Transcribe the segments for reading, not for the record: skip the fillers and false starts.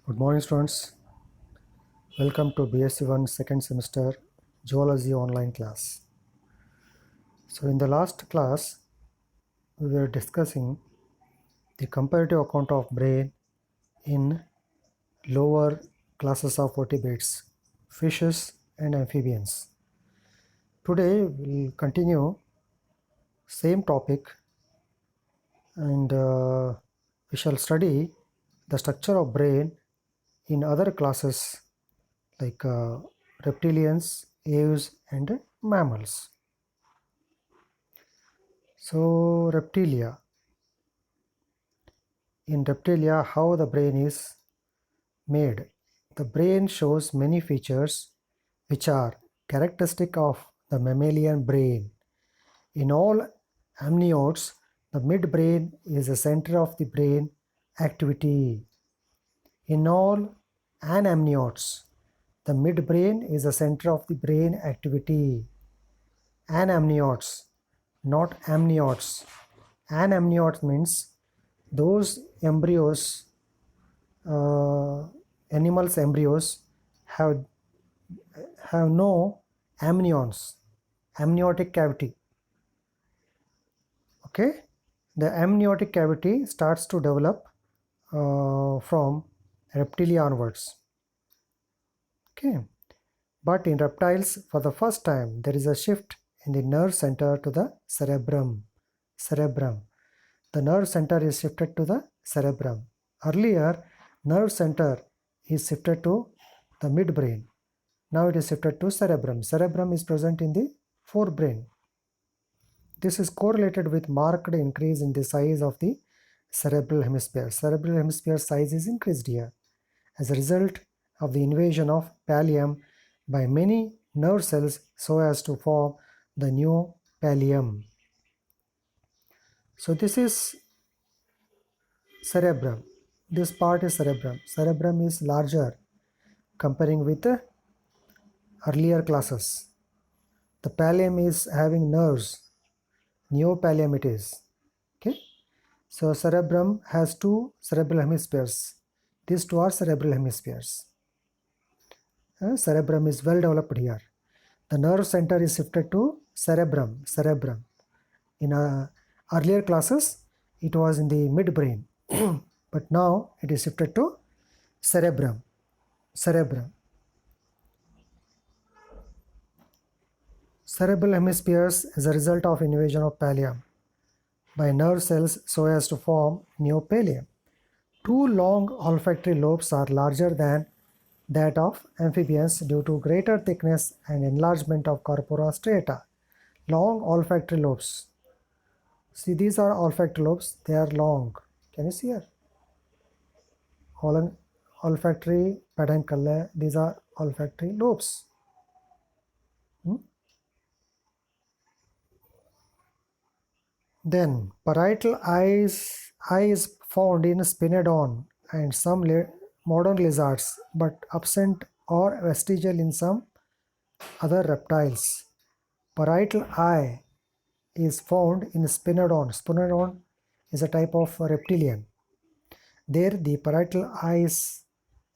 Good morning, students. Welcome to BSc 1 second semester Zoology online class. So, in the last class, we were discussing the comparative account of brain in lower classes of vertebrates, fishes, and amphibians. Today, we'll continue same topic and we shall study the structure of brain in other classes like reptilians, aves, and mammals. So, reptilia. In reptilia, how the brain is made. The brain shows many features which are characteristic of the mammalian brain. In all amniotes, the midbrain is the center of the brain activity. In all anamniotes, the midbrain is the center of the brain activity. Anamniotes, not amniotes. Anamniotes means those embryos, animals' embryos have no amnions, amniotic cavity. Okay, the amniotic cavity starts to develop from reptilia onwards. Okay, but in reptiles, for the first time, there is a shift in the nerve center to the cerebrum. Cerebrum. The nerve center is shifted to the cerebrum. Earlier, nerve center is shifted to the midbrain. Now it is shifted to cerebrum. Cerebrum is present in the forebrain. This is correlated with marked increase in the size of the cerebral hemisphere. Cerebral hemisphere size is increased here as a result of the invasion of pallium by many nerve cells so as to form the new pallium. So this is cerebrum. This part is cerebrum. Cerebrum is larger comparing with the earlier classes. The pallium is having nerves. Neopallium it is. Okay. So cerebrum has two cerebral hemispheres. These two are cerebral hemispheres. Cerebrum is well developed here. The nerve center is shifted to cerebrum. Cerebrum. In earlier classes, it was in the midbrain, but now it is shifted to cerebrum. Cerebrum. Cerebral hemispheres as a result of invasion of pallium by nerve cells so as to form neopallium. Two long olfactory lobes are larger than that of amphibians due to greater thickness and enlargement of corpora striata. Long olfactory lobes. See, these are olfactory lobes, they are long. Can you see here? Olfactory peduncle, these are olfactory lobes. Then parietal eye is found in spinodon and some modern lizards, but absent or vestigial in some other reptiles. Parietal eye is found in spinodon. Spinodon is a type of reptilian. There the parietal eye is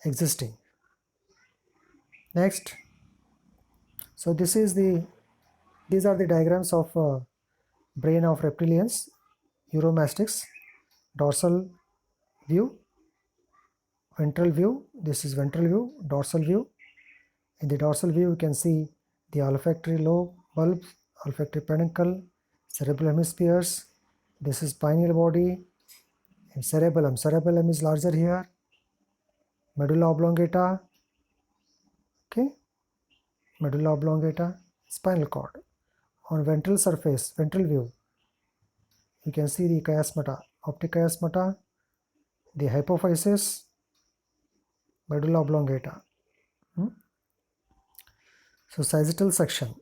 existing. Next, so these are the diagrams of brain of reptilians, uromastyx, dorsal view, ventral view. This is ventral view, dorsal view. In the dorsal view, you can see the olfactory lobe, bulbs, olfactory peduncle, cerebral hemispheres. This is pineal body and cerebellum. Cerebellum is larger here. Medulla oblongata. Okay, medulla oblongata, spinal cord. On ventral surface, ventral view, you can see the chiasmata, optic chiasmata, the hypophysis, medulla oblongata. So sagittal section.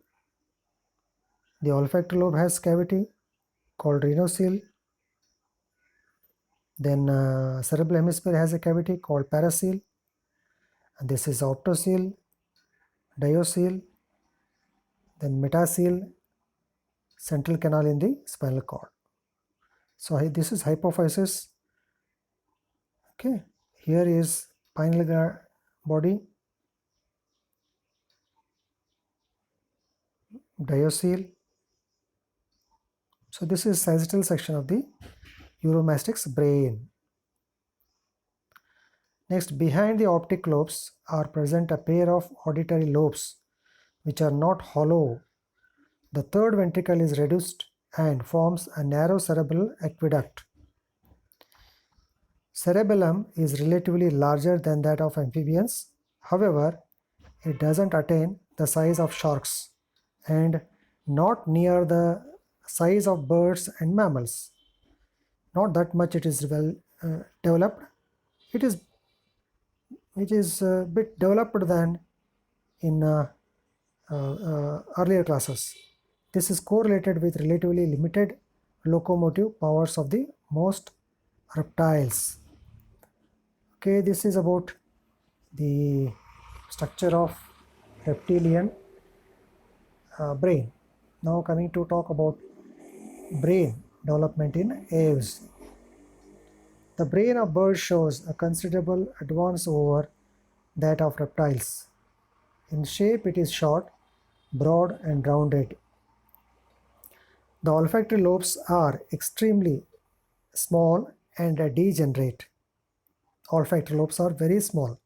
The olfactory lobe has cavity called rhinocele. Then cerebral hemisphere has a cavity called paracele. And this is optocele, diocele, then metacele, central canal in the spinal cord. So this is hypophysis. Okay, here is spinal body, diocele. So this is sagittal section of the Uromastyx brain. Next, behind the optic lobes are present a pair of auditory lobes which are not hollow. The third ventricle is reduced and forms a narrow cerebral aqueduct. Cerebellum is relatively larger than that of amphibians. However, it doesn't attain the size of sharks and not near the size of birds and mammals. Not that much it is well developed. It is a bit developed than in earlier classes. This is correlated with relatively limited locomotive powers of the most reptiles. Okay, this is about the structure of reptilian brain. Now coming to talk about brain development in aves. The brain of birds shows a considerable advance over that of reptiles. In shape it is short, broad and rounded. The olfactory lobes are extremely small and degenerate. Olfactory lobes are very small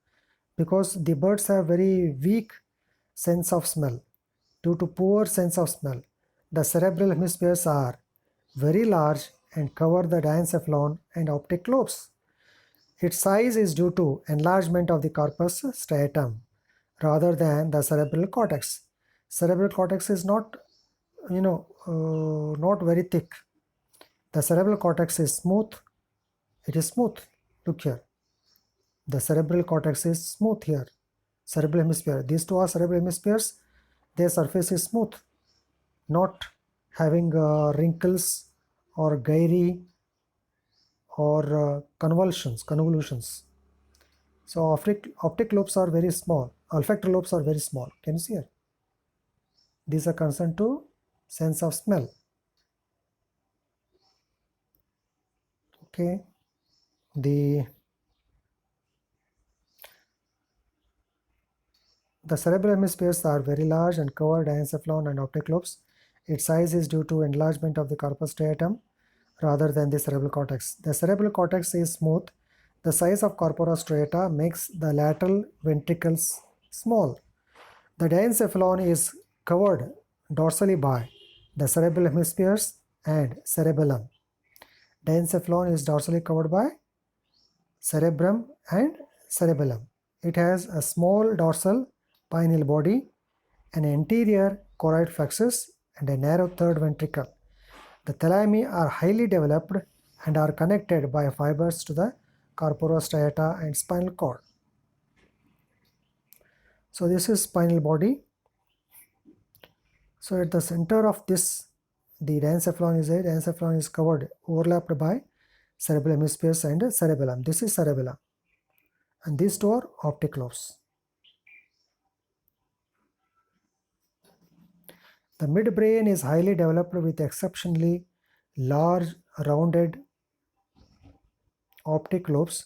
because the birds have very weak sense of smell. Due to poor sense of smell, the cerebral hemispheres are very large and cover the diencephalon and optic lobes. Its size is due to enlargement of the corpus striatum rather than the cerebral cortex. Cerebral cortex is not, not very thick. The cerebral cortex is smooth. It is smooth. Look here. The cerebral cortex is smooth here. Cerebral hemisphere. These two are cerebral hemispheres. Their surface is smooth, not having wrinkles or gyri or convolutions. So optic lobes are very small. Olfactory lobes are very small. Can you see here? These are concerned to sense of smell. Okay. The cerebral hemispheres are very large and cover diencephalon and optic lobes. Its size is due to enlargement of the corpus striatum rather than the cerebral cortex. The cerebral cortex is smooth. The size of corpora striata makes the lateral ventricles small. The diencephalon is covered dorsally by the cerebral hemispheres and cerebellum. Diencephalon is dorsally covered by cerebrum and cerebellum. It has a small dorsal pineal body, an anterior choroid plexus, and a narrow third ventricle. The thalami are highly developed and are connected by fibers to the corpora striata and spinal cord. So this is spinal body. So at the center of this, the diencephalon is there. Diencephalon is covered, overlapped by cerebral hemispheres and cerebellum. This is cerebellum. And these two are optic lobes. The midbrain is highly developed with exceptionally large rounded optic lobes.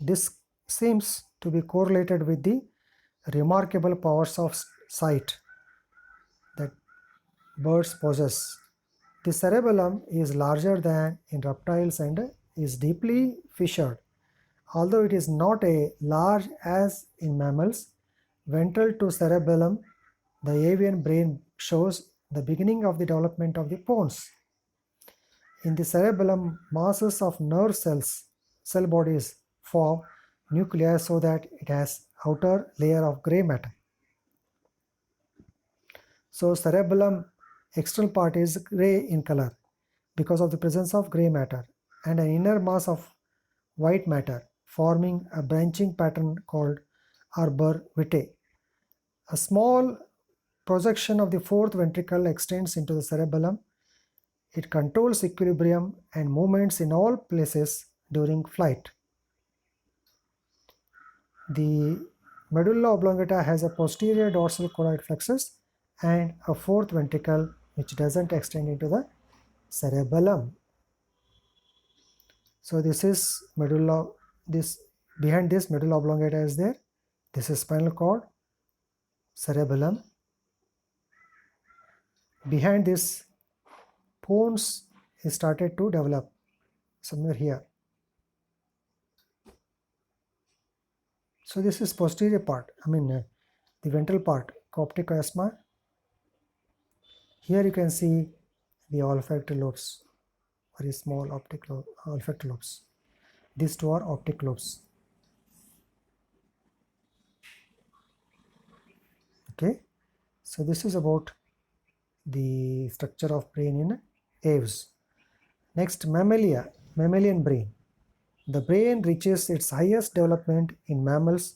This seems to be correlated with the remarkable powers of sight that birds possess. The cerebellum is larger than in reptiles and is deeply fissured. Although it is not as large as in mammals, ventral to cerebellum, the avian brain shows the beginning of the development of the pons. In the cerebellum, masses of nerve cell bodies form nuclei so that it has outer layer of gray matter. So cerebellum external part is gray in color because of the presence of gray matter and an inner mass of white matter forming a branching pattern called arbor vitae. A small projection of the fourth ventricle extends into the cerebellum. It controls equilibrium and movements in all places during flight. The medulla oblongata has a posterior dorsal choroid plexus and a fourth ventricle which doesn't extend into the cerebellum. So this is medulla, this Behind this, medulla oblongata is there. This is spinal cord, cerebellum. Behind this, pons is started to develop somewhere here. So this is posterior part, the ventral part, optic chiasma. Here you can see the olfactory lobes, very small olfactory lobes. These two are optic lobes. Okay, so this is about the structure of brain in aves. Next, mammalian brain. The brain reaches its highest development in mammals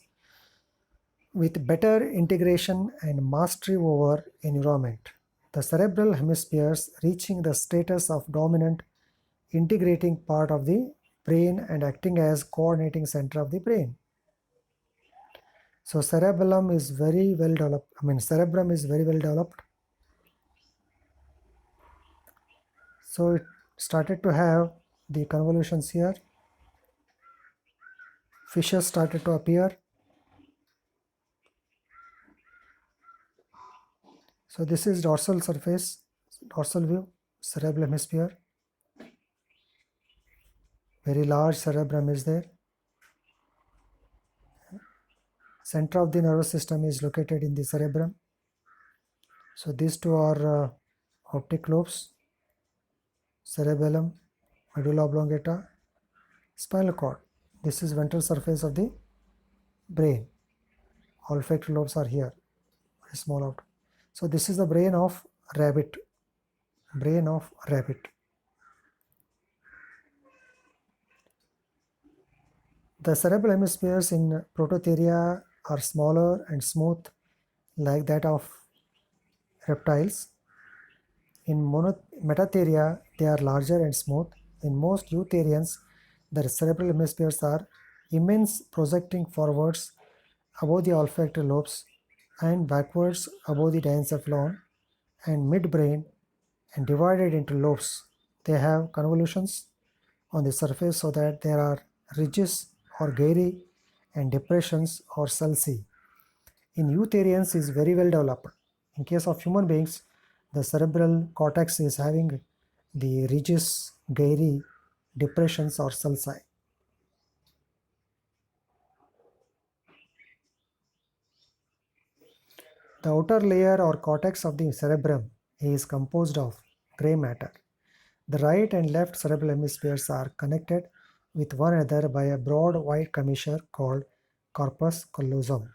with better integration and mastery over environment. The cerebral hemispheres reaching the status of dominant integrating part of the brain and acting as coordinating center of the brain. So cerebellum is very well developed. Cerebrum is very well developed. So it started to have the convolutions here. Fissures started to appear. So this is dorsal surface, dorsal view, cerebral hemisphere. Very large cerebrum is there. Center of the nervous system is located in the cerebrum. So these two are optic lobes, cerebellum, medulla oblongata, spinal cord. This is ventral surface of the brain. Olfactory lobes are here, very small out. So this is the brain of rabbit. Brain of rabbit. The cerebral hemispheres in Prototheria are smaller and smooth like that of reptiles. In Metatheria, they are larger and smooth. In most eutherians, the cerebral hemispheres are immense, projecting forwards above the olfactory lobes and backwards above the diencephalon and midbrain and divided into lobes. They have convolutions on the surface so that there are ridges or gyri and depressions or sulci. In eutherians is very well developed. In case of human beings, the cerebral cortex is having the ridges, gyri, depressions or sulci. The outer layer or cortex of the cerebrum is composed of gray matter. The right and left cerebral hemispheres are connected with one another by a broad white commissure called corpus callosum.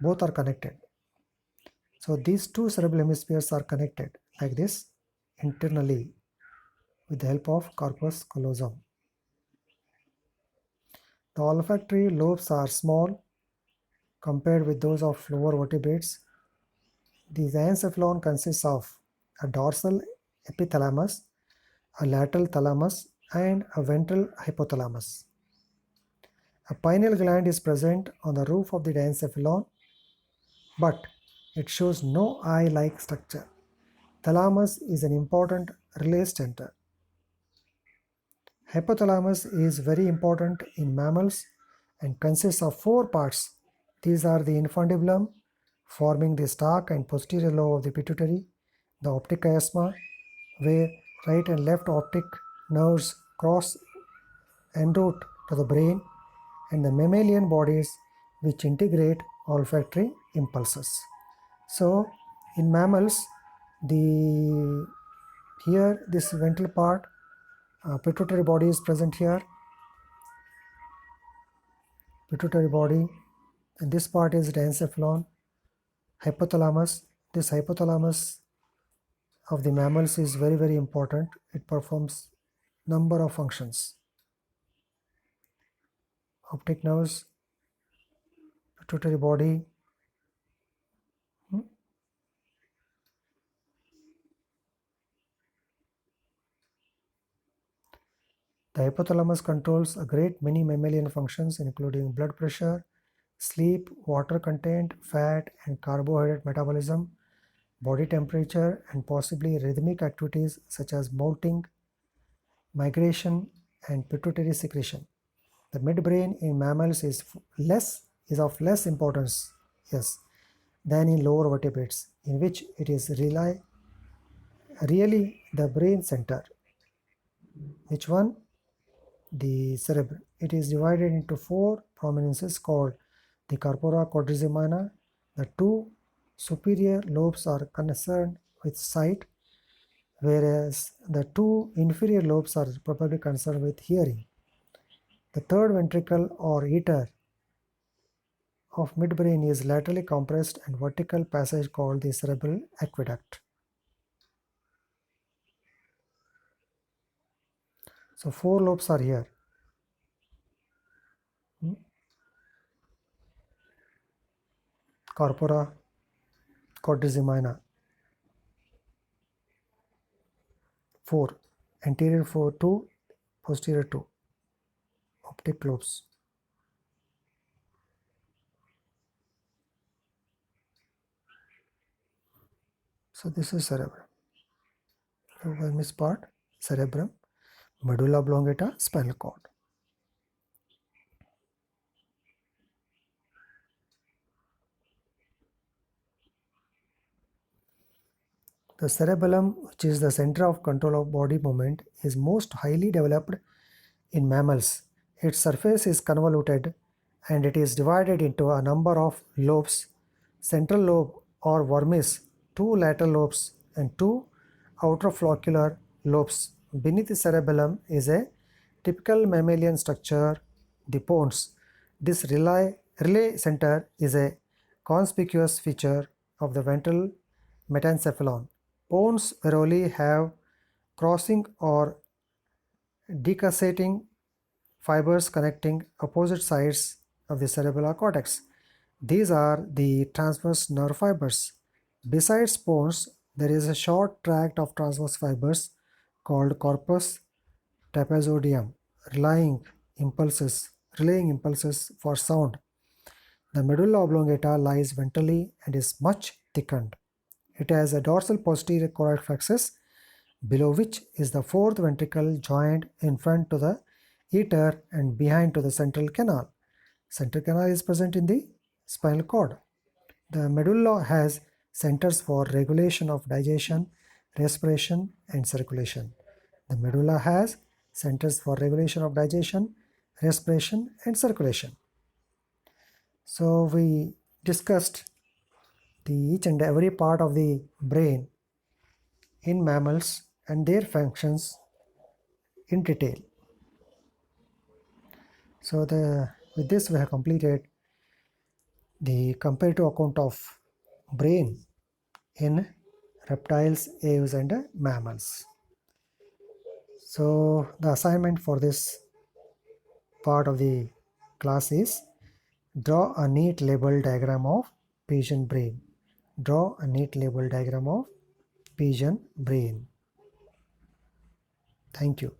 Both are connected. So these two cerebral hemispheres are connected like this internally with the help of corpus callosum. The olfactory lobes are small compared with those of lower vertebrates. The diencephalon consists of a dorsal epithalamus, a lateral thalamus, and a ventral hypothalamus. A pineal gland is present on the roof of the diencephalon, but it shows no eye-like structure. Thalamus is an important relay center. Hypothalamus is very important in mammals and consists of four parts. These are the infundibulum, forming the stalk and posterior lobe of the pituitary, the optic chiasma, where right and left optic nerves cross en route to the brain, and the mammalian bodies which integrate olfactory impulses. So in mammals, here this ventral part, pituitary body is present here, pituitary body, and this part is diencephalon, hypothalamus. This hypothalamus of the mammals is very, very important. It performs number of functions. Optic nerves, pituitary body. The hypothalamus controls a great many mammalian functions including blood pressure, sleep, water content, fat and carbohydrate metabolism, body temperature, and possibly rhythmic activities such as molting, migration, and pituitary secretion. The midbrain in mammals is of less importance, yes, than in lower vertebrates, in which it is really the brain center. Which one? The cerebrum. It is divided into four prominences called the corpora quadrigemina. The two superior lobes are concerned with sight, whereas the two inferior lobes are probably concerned with hearing. The third ventricle or eater of midbrain is laterally compressed and vertical passage called the cerebral aqueduct. So four lobes are here. Corpora quadrigemina. 4. Anterior 4, 2, posterior 2. Optic lobes. So this is cerebrum. So this part, cerebrum, medulla oblongata, spinal cord. The cerebellum, which is the center of control of body movement, is most highly developed in mammals. Its surface is convoluted and it is divided into a number of lobes: central lobe or vermis, two lateral lobes, and two outer floccular lobes. Beneath the cerebellum is a typical mammalian structure, the pons. This relay center is a conspicuous feature of the ventral metencephalon. Pons rarely have crossing or decussating fibers connecting opposite sides of the cerebellar cortex. These are the transverse nerve fibers. Besides pons, there is a short tract of transverse fibers called corpus trapezoidum, relaying impulses for sound. The medulla oblongata lies ventrally and is much thickened. It has a dorsal posterior choroid plexus, below which is the fourth ventricle joined in front to the eater and behind to the central canal. Central canal is present in the spinal cord. The medulla has centers for regulation of digestion, respiration, and circulation. The medulla has centers for regulation of digestion, respiration, and circulation. So we discussed each and every part of the brain in mammals and their functions in detail. So with this we have completed the comparative account of brain in reptiles, aves, and mammals. So the assignment for this part of the class is draw a neat label diagram of pigeon brain. Draw a neat label diagram of pigeon brain. Thank you.